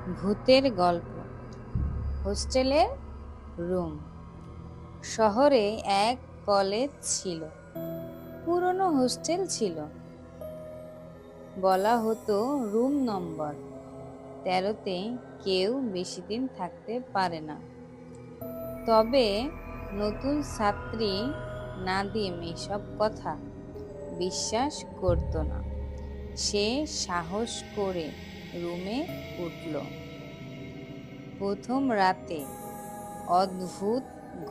ভূতের গল্প। হোস্টেলের রুম। শহরে এক কলেজ ছিল। পুরনো হোস্টেল ছিল, বলা হতো রুম নম্বর 13-তে কেউ বেশি দিন থাকতে পারে না। তবে নতুন ছাত্রী নাদিম এসব কথা বিশ্বাস করত না। সে সাহস করে রুমে উঠল। প্রথম রাতে অদ্ভুত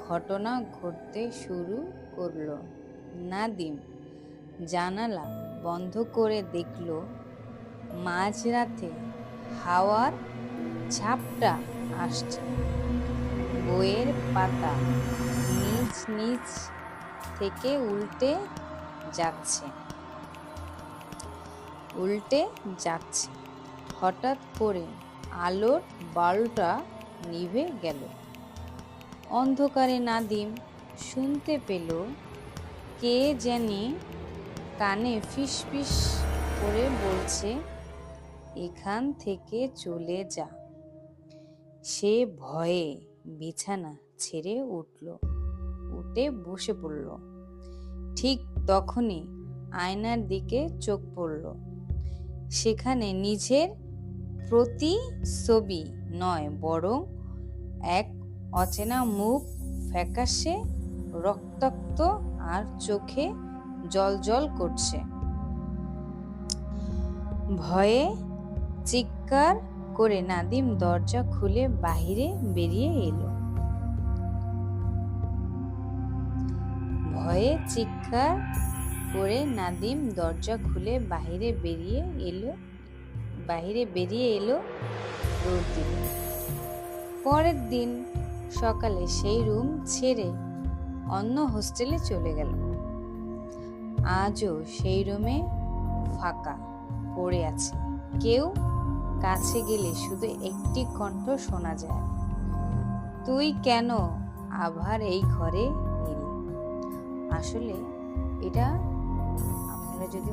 ঘটনা ঘটতে শুরু করলো। নাদিম জানালা বন্ধ করে দেখল মাঝরাতে হাওয়ার ঝাপটা আসছে। বইয়ের পাতা নিচ নিচ থেকে উল্টে যাচ্ছে। হঠাৎ করে আলোর বাল্বটা নিভে গেল। অন্ধকারে নাদিম শুনতে পেল কে জানি কানে ফিসফিস করে বলছে, এখান থেকে চলে যা। সে ভয়ে বিছানা ছেড়ে উঠে বসে পড়ল। ঠিক তখনই আয়নার দিকে চোখ পড়ল। সেখানে নিজের প্রতিছবি নয়, বরং এক অচেনা মুখ, ফ্যাকাশে রক্তাক্ত আর চোখে জ্বলজ্বল করছে। ভয়ে চিৎকার করে নাদিম দরজা খুলে বাহিরে বেরিয়ে এলো দৌড় দিল। পরের দিন সকালে সেই রুম ছেড়ে অন্য হোস্টেলে চলে গেল। আজও সেই রুমে ফাঁকা পড়ে আছে। কেউ কাছে গেলে শুধু একটি কণ্ঠ শোনা যায়, তুই কেন আবার এই ঘরে এলি? আসলে এটা আপনারা যদি